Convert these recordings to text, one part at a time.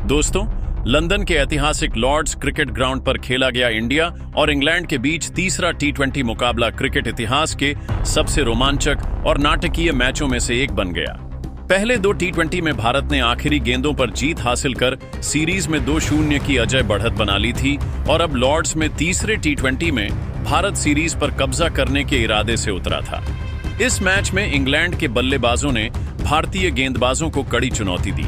दोस्तों, लंदन के ऐतिहासिक लॉर्ड्स क्रिकेट ग्राउंड पर खेला गया इंडिया और इंग्लैंड के बीच तीसरा टी20 मुकाबला क्रिकेट इतिहास के सबसे रोमांचक और नाटकीय मैचों में से एक बन गया। पहले दो टी20 में भारत ने आखिरी गेंदों पर जीत हासिल कर सीरीज में 2-0 की अजय बढ़त बना ली थी और अब लॉर्ड्स में तीसरे टी20 में भारत सीरीज पर कब्जा करने के इरादे से उतरा था। इस मैच में इंग्लैंड के बल्लेबाजों ने भारतीय गेंदबाजों को कड़ी चुनौती दी,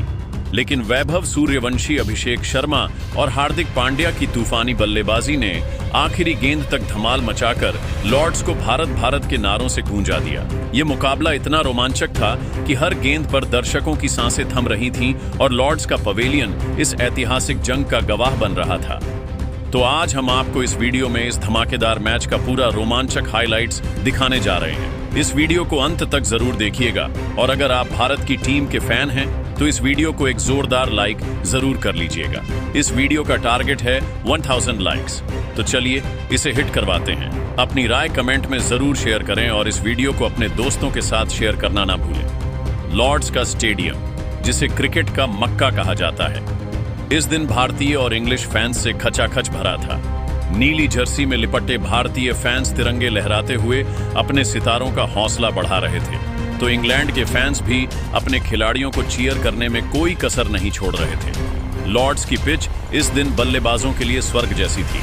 लेकिन वैभव सूर्यवंशी, अभिषेक शर्मा और हार्दिक पांड्या की तूफानी बल्लेबाजी ने आखिरी गेंद तक धमाल मचाकर लॉर्ड्स को भारत के नारों से गूंजा दिया। ये मुकाबला इतना रोमांचक था कि हर गेंद पर दर्शकों की सांसें थम रही थीं और लॉर्ड्स का पवेलियन इस ऐतिहासिक जंग का गवाह बन रहा था। तो आज हम आपको इस वीडियो में इस धमाकेदार मैच का पूरा रोमांचक हाइलाइट्स दिखाने जा रहे हैं। इस वीडियो को अंत तक जरूर देखिएगा और अगर आप भारत की टीम के फैन हैं तो इस वीडियो को एक जोरदार लाइक जरूर कर लीजिएगा। इस वीडियो का टारगेट है 1000 लाइक्स, तो चलिए इसे हिट करवाते हैं। अपनी राय कमेंट में जरूर शेयर करें और इस वीडियो को अपने दोस्तों के साथ शेयर करना ना भूलें। लॉर्ड्स का स्टेडियम, जिसे क्रिकेट का मक्का कहा जाता है, इस दिन भारतीय और इंग्लिश फैंस से खचाखच भरा था। नीली जर्सी में लिपटे भारतीय फैंस तिरंगे लहराते हुए अपने सितारों का हौसला बढ़ा रहे थे, तो इंग्लैंड के फैंस भी अपने खिलाड़ियों को चीयर करने में कोई कसर नहीं छोड़ रहे थे। लॉर्ड्स की पिच इस दिन बल्लेबाजों के लिए स्वर्ग जैसी थी,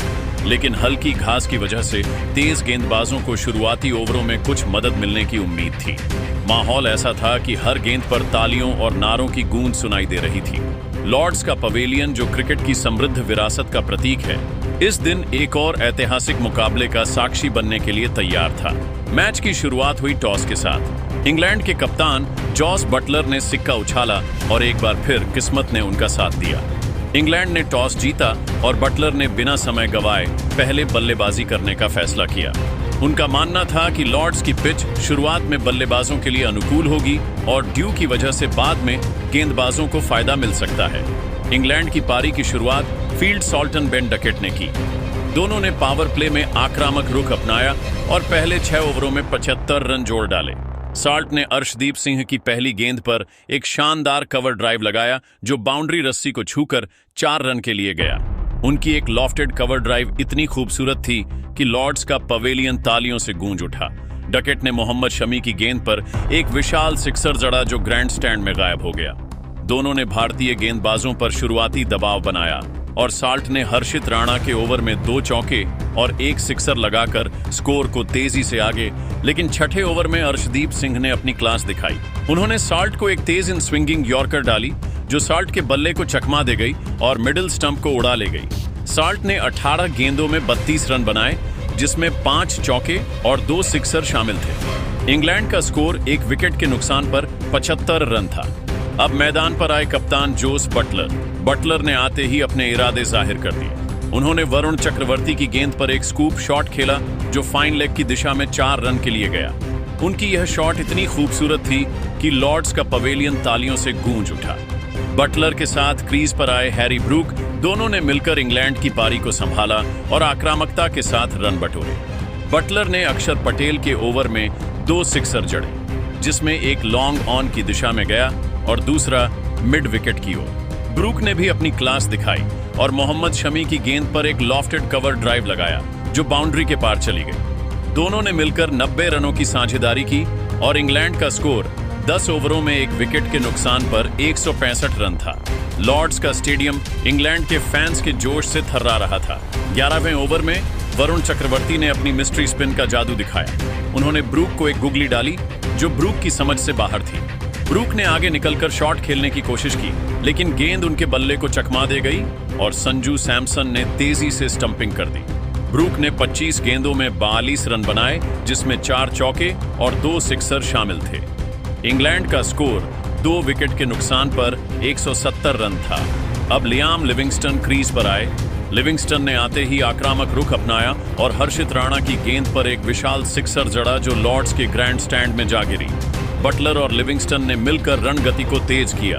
लेकिन हल्की घास की वजह से तेज गेंदबाजों को शुरुआती ओवरों में कुछ मदद मिलने की उम्मीद थी। माहौल ऐसा था कि हर गेंद पर तालियों और नारों की गूंज सुनाई दे रही थी। लॉर्ड्स का पवेलियन, जो क्रिकेट की समृद्ध विरासत का प्रतीक है, इस दिन एक और ऐतिहासिक मुकाबले का साक्षी बनने के लिए तैयार था। मैच की शुरुआत हुई टॉस के साथ। इंग्लैंड के कप्तान जॉस बटलर ने सिक्का उछाला और एक बार फिर किस्मत ने उनका साथ दिया। इंग्लैंड ने टॉस जीता और बटलर ने बिना समय गंवाए पहले बल्लेबाजी करने का फैसला किया। उनका मानना था कि लॉर्ड्स की पिच शुरुआत में बल्लेबाजों के लिए अनुकूल होगी और ड्यू की वजह से बाद में गेंदबाजों को फायदा मिल सकता है। इंग्लैंड की पारी की शुरुआत फील्ड सॉल्टन बेन डकेट ने की। दोनों ने पावर प्ले में आक्रामक रुख अपनाया और पहले 6 ओवरों में 75 रन जोड़ डाले। साल्ट ने अर्शदीप सिंह की पहली गेंद पर एक शानदार कवर ड्राइव लगाया, जो बाउंड्री रस्सी को छूकर 4 रन के लिए गया। उनकी एक लॉफ्टेड कवर ड्राइव इतनी खूबसूरत थी कि लॉर्ड्स का पवेलियन तालियों से गूंज उठा। डकेट ने मोहम्मद शमी की गेंद पर एक विशाल सिक्सर जड़ा, जो ग्रैंड स्टैंड में गायब हो गया। दोनों ने भारतीय गेंदबाजों पर शुरुआती दबाव बनाया और साल्ट ने हर्षित राणा के ओवर में 2 चौके और 1 सिक्सर लगाकर स्कोर को तेजी से आगे, लेकिन छठे ओवर में अर्शदीप सिंह ने अपनी क्लास दिखाई। उन्होंने साल्ट को एक तेज इन स्विंगिंग यॉर्कर डाली, जो साल्ट के बल्ले को चकमा दे गई और मिडिल स्टंप को उड़ा ले गई। साल्ट ने 18 गेंदों में 32 रन बनाए, जिसमें 5 चौके और 2 सिक्सर शामिल थे। इंग्लैंड का स्कोर 1 विकेट के नुकसान पर 75 रन था। अब मैदान पर आए कप्तान जोस बटलर। बटलर ने आते ही अपने इरादे जाहिर कर दिए। उन्होंने वरुण चक्रवर्ती की गेंद पर एक स्कूप शॉट खेला, जो फाइन लेग की दिशा में 4 रन के लिए गया। उनकी यह शॉट इतनी खूबसूरत थी कि लॉर्ड्स का पवेलियन तालियों से गूंज उठा। बटलर के साथ क्रीज पर आए हैरी ब्रूक, दोनों ने मिलकर इंग्लैंड की पारी को संभाला और आक्रामकता के साथ रन बटोरे। बटलर ने अक्षर पटेल के ओवर में 2 सिक्सर जड़े, जिसमें एक लॉन्ग ऑन की दिशा में गया और दूसरा मिड विकेट की ओर। ब्रूक ने भी अपनी क्लास दिखाई और मोहम्मद शमी की गेंद पर एक लॉफ्टेड कवर ड्राइव लगाया, जो बाउंड्री के पार चली गई। दोनों ने मिलकर 90 रनों की साझेदारी की और इंग्लैंड का स्कोर 10 ओवरों में 1 विकेट के नुकसान पर 165 रन था। लॉर्ड्स का स्टेडियम इंग्लैंड के फैंस के जोश से थर्रा रहा था। 11वें ओवर में वरुण चक्रवर्ती ने अपनी मिस्ट्री स्पिन का जादू दिखाया। उन्होंने ब्रूक को एक गुगली डाली, जो ब्रूक की समझ से बाहर थी। ब्रूक ने आगे निकलकर शॉट खेलने की कोशिश की, लेकिन गेंद उनके बल्ले को चकमा दे गई और संजू सैमसन ने तेजी से स्टंपिंग कर दी। ब्रूक ने 25 गेंदों में 42 रन बनाए, जिसमें 4 चौके और 2 सिक्सर शामिल थे। इंग्लैंड का स्कोर 2 विकेट के नुकसान पर 170 रन था। अब लियाम लिविंगस्टन क्रीज पर आए। लिविंगस्टन ने आते ही आक्रामक रुख अपनाया और हर्षित राणा की गेंद पर एक विशाल सिक्सर जड़ा, जो लॉर्ड्स के ग्रैंड स्टैंड में जा गिरी। बटलर और लिविंगस्टन ने मिलकर रन गति को तेज किया।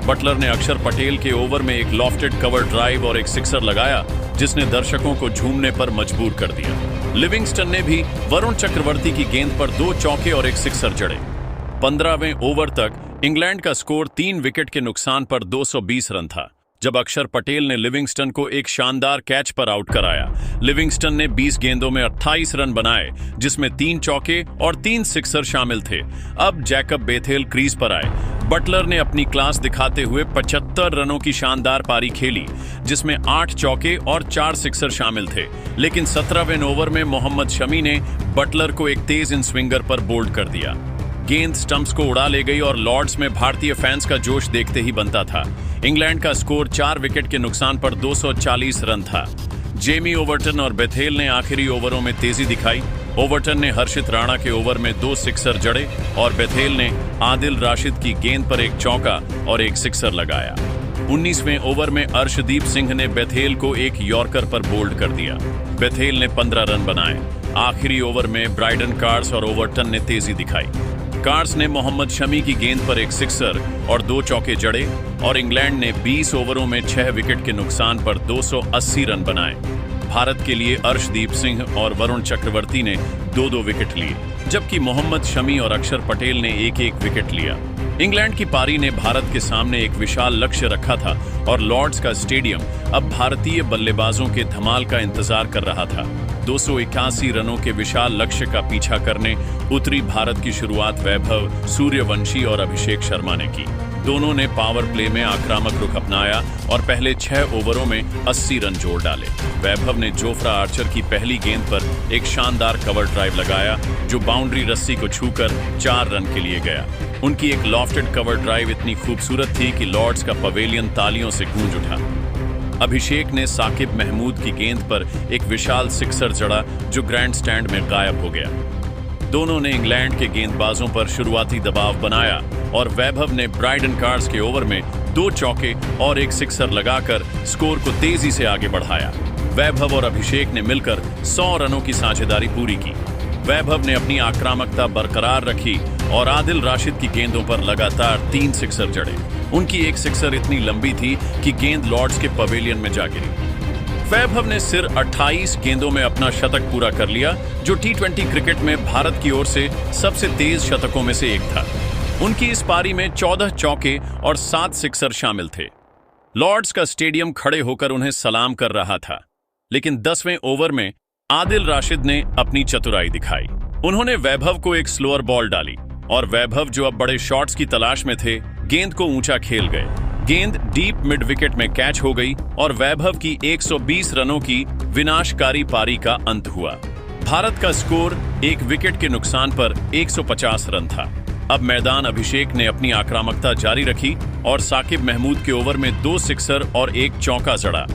बटलर ने अक्षर पटेल के ओवर में एक लॉफ्टेड कवर ड्राइव और एक सिक्सर लगाया, जिसने दर्शकों को झूमने पर मजबूर कर दिया। लिविंगस्टन ने भी वरुण चक्रवर्ती की गेंद पर 2 चौके और 1 सिक्सर जड़े। 15वें ओवर तक इंग्लैंड का स्कोर 3 विकेट के नुकसान पर 220 रन था। जब अक्षर पटेल ने लिविंगस्टन को एक शानदार कैच पर आउट कराया। लिविंगस्टन ने 20 गेंदों में 28 रन बनाए, जिसमें 3 चौके और 3 सिक्सर शामिल थे। अब जैकब बेथेल क्रीज पर आए। बटलर ने अपनी क्लास दिखाते हुए 75 रनों की शानदार पारी खेली, जिसमें 8 चौके और 4 सिक्सर शामिल थे। लेकिन 17वें ओवर में मोहम्मद शमी ने बटलर को एक तेज इन स्विंगर पर बोल्ड कर दिया। गेंद स्टंप्स को उड़ा ले गई और लॉर्ड्स में भारतीय फैंस का जोश देखते ही बनता था। इंग्लैंड का स्कोर 4 विकेट के नुकसान पर 240 रन था। जेमी ओवर्टन और बेथेल ने आखिरी ओवरों में तेजी दिखाई। ओवर्टन ने हर्षित राणा के ओवर में 2 सिक्सर जड़े और बेथेल ने आदिल राशिद की गेंद पर एक चौका और एक सिक्सर लगाया। 19वें ओवर में अर्शदीप सिंह ने बेथेल को एक यॉर्कर पर बोल्ड कर दिया। बेथेल ने 15 रन बनाए। आखिरी ओवर में ब्राइडन कार्स और ओवर्टन ने तेजी दिखाई। कार्स ने मोहम्मद शमी की गेंद पर एक सिक्सर और 2 चौके जड़े और इंग्लैंड ने 20 ओवरों में 6 विकेट के नुकसान पर 280 रन बनाए। भारत के लिए अर्शदीप सिंह और वरुण चक्रवर्ती ने 2-2 विकेट लिए, जबकि मोहम्मद शमी और अक्षर पटेल ने 1-1 विकेट लिया। इंग्लैंड की पारी ने भारत के सामने एक विशाल लक्ष्य रखा था और लॉर्ड्स का स्टेडियम अब भारतीय बल्लेबाजों के धमाल का इंतजार कर रहा था। 281 रनों के विशाल लक्ष्य का पीछा करने उतरी भारत की शुरुआत वैभव सूर्यवंशी और अभिषेक शर्मा ने की। दोनों ने पावर प्ले में आक्रामक रुख अपनाया और पहले 6 ओवरों में 80 रन जोड़ डाले। वैभव ने जोफ्रा आर्चर की पहली गेंद पर एक शानदार कवर ड्राइव लगाया, जो बाउंड्री रस्सी को छूकर 4 रन के लिए गया। उनकी एक लॉफ्टेड कवर ड्राइव इतनी खूबसूरत थी कि लॉर्ड्स का पवेलियन तालियों से गूंज उठा। अभिषेक ने साकिब महमूद की गेंद पर एक विशाल सिक्सर जड़ा, जो ग्रैंड स्टैंड में गायब हो गया। दोनों ने इंग्लैंड के गेंदबाजों पर शुरुआती दबाव बनाया और वैभव ने ब्राइडन कार्स के ओवर में 2 चौके और एक सिक्सर लगाकर स्कोर को तेजी से आगे बढ़ाया। वैभव और अभिषेक ने मिलकर 100 रनों की साझेदारी पूरी की। वैभव ने अपनी आक्रामकता बरकरार रखी और आदिल राशिद की गेंदों पर लगातार 3 सिक्सर जड़े। उनकी एक सिक्सर इतनी लंबी थी कि गेंद लॉर्ड्स के पवेलियन में जा गिरी। वैभव ने सिर्फ 28 गेंदों में अपना शतक पूरा कर लिया, जो T20 क्रिकेट में भारत की ओर से सबसे तेज शतकों में से एक था। उनकी इस पारी में 14 चौके और 7 सिक्सर शामिल थे। लॉर्ड्स का स्टेडियम खड़े होकर उन्हें सलाम कर रहा था। लेकिन 10वें ओवर में आदिल राशिद ने अपनी चतुराई दिखाई। उन्होंने वैभव को एक स्लोअर बॉल डाली और वैभव, जो अब बड़े शॉट्स की तलाश में थे, गेंद को ऊंचा खेल गए। गेंद डीप मिड विकेट में कैच हो गई और वैभव की 120 रनों की विनाशकारी पारी का अंत हुआ। भारत का स्कोर 1 विकेट के नुकसान पर 150 रन था। अब मैदान अभिषेक ने अपनी आक्रामकता जारी रखी और साकिब महमूद के ओवर में 2 सिक्सर और 1 चौका जड़ा।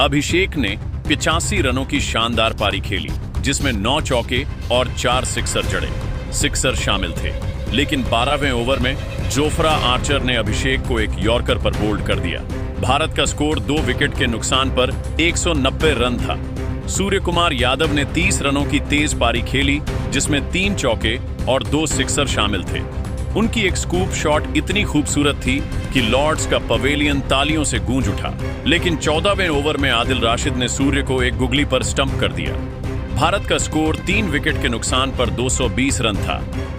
अभिषेक ने 85 रनों की शानदार पारी खेली, जिसमें 9 चौके और 4 सिक्सर जड़े। सिक्सर शामिल थे, लेकिन 12वें ओवर में जोफ्रा आर्चर ने अभिषेक को एक यॉर्कर पर बोल्ड कर दिया। भारत का स्कोर 2 विकेट के नुकसान पर 190 रन था। सूर्य कुमार यादव ने 30 रनों की तेज पारी खेली, जिसमें 3 चौके और 2 सिक्सर शामिल थे। उनकी एक स्कूप शॉट इतनी खूबसूरत थी कि लॉर्ड्स का पवेलियन तालियों से गूंज उठा। लेकिन 14वें ओवर में आदिल राशिद ने सूर्य को एक गुगली पर स्टंप कर दिया। भारत का स्कोर 3 विकेट के नुकसान पर 220 रन था।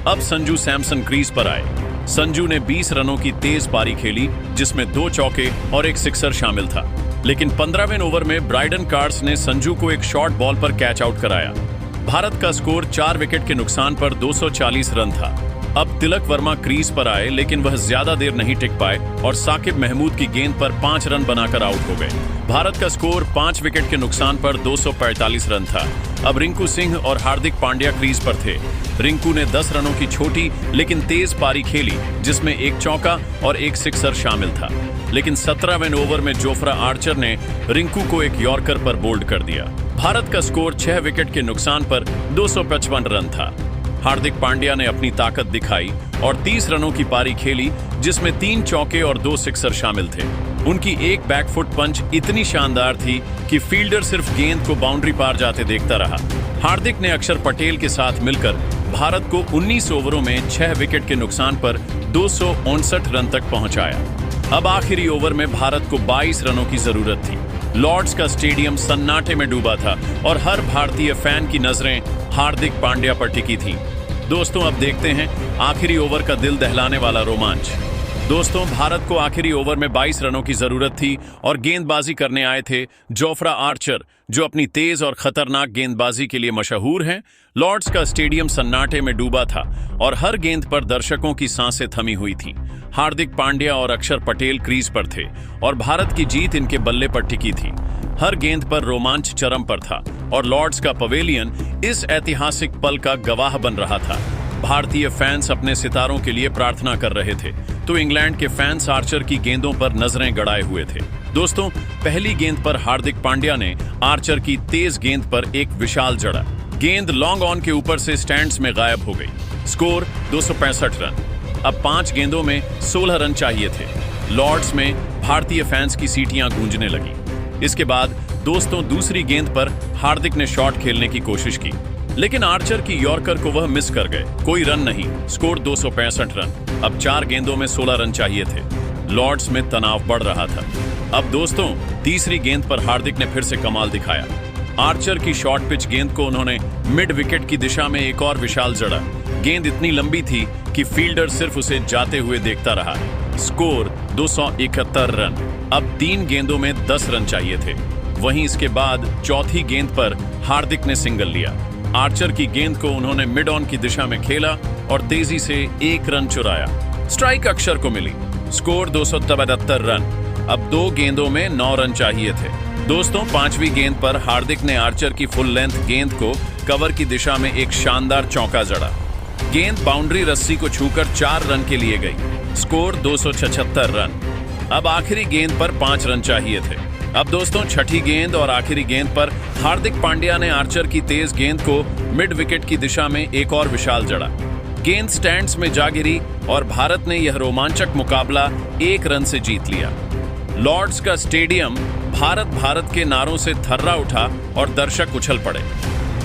अब संजू सैमसन क्रीज पर आए। संजू ने 20 रनों की तेज पारी खेली, जिसमें 2 चौके और 1 सिक्सर शामिल था। लेकिन 15वें ओवर में ब्राइडन कार्स ने संजू को एक शॉर्ट बॉल पर कैच आउट कराया। भारत का स्कोर 4 विकेट के नुकसान पर 240 रन था। अब तिलक वर्मा क्रीज पर आए, लेकिन वह ज्यादा देर नहीं टिक पाए और साकिब महमूद की गेंद पर 5 रन बनाकर आउट हो गए। भारत का स्कोर 5 विकेट के नुकसान पर 245 रन था। अब रिंकू सिंह और हार्दिक पांड्या क्रीज पर थे। रिंकू ने 10 रनों की छोटी लेकिन तेज पारी खेली, जिसमें 1 चौका और 1 सिक्सर शामिल था। लेकिन 17वें ओवर में जोफ्रा आर्चर ने रिंकू को एक यॉर्कर पर बोल्ड कर दिया। भारत का स्कोर 6 विकेट के नुकसान पर 255 रन था। हार्दिक पांड्या ने अपनी ताकत दिखाई और 30 रनों की पारी खेली, जिसमें 3 चौके और 2 सिक्सर शामिल थे। उनकी एक बैकफुट पंच इतनी शानदार थी कि फील्डर सिर्फ गेंद को बाउंड्री पार जाते देखता रहा। हार्दिक ने अक्षर पटेल के साथ मिलकर भारत को 19 ओवरों में 6 विकेट के नुकसान पर 259 रन तक पहुंचाया। अब आखिरी ओवर में भारत को 22 रनों की जरूरत थी। लॉर्ड्स का स्टेडियम सन्नाटे में डूबा था और हर भारतीय फैन की नजरें हार्दिक पांड्या पर टिकी थीं। दोस्तों, अब देखते हैं आखिरी ओवर का दिल दहलाने वाला रोमांच। दोस्तों, भारत को आखिरी ओवर में 22 रनों की जरूरत थी और गेंदबाजी करने आए थे जोफ्रा आर्चर, जो अपनी तेज और खतरनाक गेंदबाजी के लिए मशहूर हैं। लॉर्ड्स का स्टेडियम सन्नाटे में डूबा था और हर गेंद पर दर्शकों की सांसें थमी हुई थीं। हार्दिक पांड्या और अक्षर पटेल क्रीज पर थे और भारत की जीत इनके बल्ले पर टिकी थी। हर गेंद पर रोमांच चरम पर था और लॉर्ड्स का पवेलियन इस ऐतिहासिक पल का गवाह बन रहा था। भारतीय फैंस अपने सितारों के लिए प्रार्थना कर रहे थे, तो इंग्लैंड के फैंस आर्चर की गेंदों पर नजरें गड़ाए हुए थे। दोस्तों, पहली गेंद पर हार्दिक पांड्या ने आर्चर की तेज गेंद पर एक विशाल जड़ा। गेंद लॉन्ग ऑन के ऊपर से स्टैंड्स में गायब हो गई। Score 265 run. अब 5 गेंदों में 16 रन चाहिए थे। लॉर्ड्स में भारतीय फैंस की सीटियां गूंजने लगी। इसके बाद दोस्तों, दूसरी गेंद पर हार्दिक ने शॉट खेलने की कोशिश की, लेकिन आर्चर की यॉर्कर को वह मिस कर गए। कोई रन नहीं। Score 265 run. अब 4 गेंदों में 16 रन चाहिए थे। लॉर्ड्स में तनाव बढ़ रहा था। अब दोस्तों, तीसरी गेंद पर हार्दिक ने फिर से कमाल दिखाया। आर्चर की शॉर्ट पिच गेंद को उन्होंने मिड विकेट की दिशा में एक और विशाल जड़ा। गेंद इतनी लंबी थी कि फील्डर सिर्फ उसे जाते हुए देखता रहा। Score 271 run. अब 3 गेंदों में 10 रन चाहिए थे। वहीं इसके बाद चौथी गेंद पर हार्दिक ने सिंगल लिया। आर्चर की गेंद को उन्होंने मिड ऑन की दिशा में खेला और तेजी से 1 रन चुराया। स्ट्राइक अक्षर को मिली। Score 273 run. अब 2 गेंदों में 9 रन चाहिए थे। दोस्तों, 5वीं गेंद पर हार्दिक ने आर्चर की फुल लेंथ गेंद को कवर की दिशा में एक शानदार चौका जड़ा। गेंद बाउंड्री रस्सी को छूकर 4 रन के लिए गई। Score 276 run. अब आखिरी गेंद पर 5 रन चाहिए थे। अब दोस्तों, छठी गेंद और आखिरी गेंद पर हार्दिक पांड्या ने आर्चर की तेज गेंद को मिड विकेट की दिशा में एक और विशाल जड़ा। गेंद स्टैंड्स में जा गिरी और भारत ने यह रोमांचक मुकाबला 1 रन से जीत लिया। लॉर्ड्स का स्टेडियम भारत के नारों से थर्रा उठा और दर्शक उछल पड़े।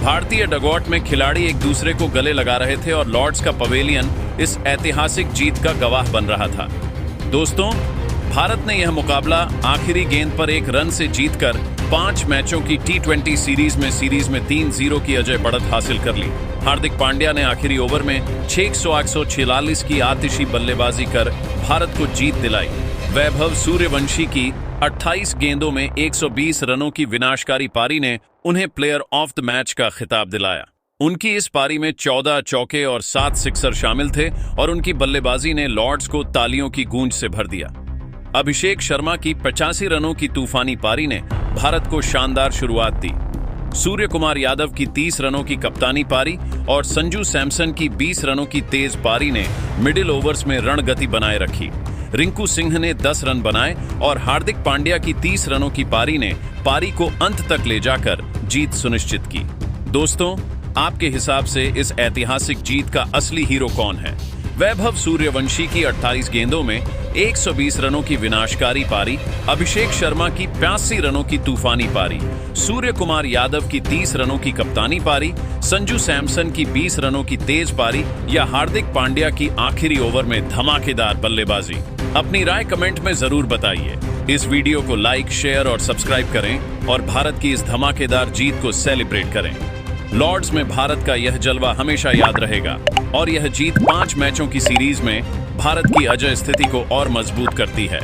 भारतीय डगआउट में खिलाड़ी एक दूसरे को गले लगा रहे थे और लॉर्ड्स का पवेलियन इस ऐतिहासिक जीत का गवाह बन रहा था। दोस्तों, भारत ने यह मुकाबला आखिरी गेंद पर 1 रन से जीतकर 5 मैचों की T20 सीरीज में 3-0 की अजय बढ़त हासिल कर ली। हार्दिक पांड्या ने आखिरी ओवर में 646 की आतिशी बल्लेबाजी कर भारत को जीत दिलाई। वैभव सूर्यवंशी की 28 गेंदों में 120 रनों की विनाशकारी पारी ने उन्हें प्लेयर ऑफ द मैच का खिताब दिलाया। उनकी इस पारी में 14 चौके और 7 सिक्सर शामिल थे और उनकी बल्लेबाजी ने लॉर्ड्स को तालियों की गूंज से भर दिया। अभिषेक शर्मा की 85 रनों की तूफानी पारी ने भारत को शानदार शुरुआत दी। सूर्य कुमार यादव की 30 रनों की कप्तानी पारी और संजू सैमसन की 20 रनों की तेज पारी ने मिडिल ओवर्स में रणगति बनाए रखी। रिंकू सिंह ने 10 रन बनाए और हार्दिक पांड्या की 30 रनों की पारी ने पारी को अंत तक ले जाकर जीत सुनिश्चित की। दोस्तों, आपके हिसाब से इस ऐतिहासिक जीत का असली हीरो कौन है? वैभव सूर्यवंशी की 28 गेंदों में 120 रनों की विनाशकारी पारी, अभिषेक शर्मा की 85 रनों की तूफानी पारी, सूर्य कुमार यादव की 30 रनों की कप्तानी पारी, संजू सैमसन की 20 रनों की तेज पारी या हार्दिक पांड्या की आखिरी ओवर में धमाकेदार बल्लेबाजी? अपनी राय कमेंट में जरूर बताइए। इस वीडियो को लाइक, शेयर और सब्सक्राइब करें और भारत की इस धमाकेदार जीत को सेलिब्रेट करें। लॉर्ड्स में भारत का यह जलवा हमेशा याद रहेगा और यह जीत 5 मैचों की सीरीज में भारत की अजय स्थिति को और मजबूत करती है।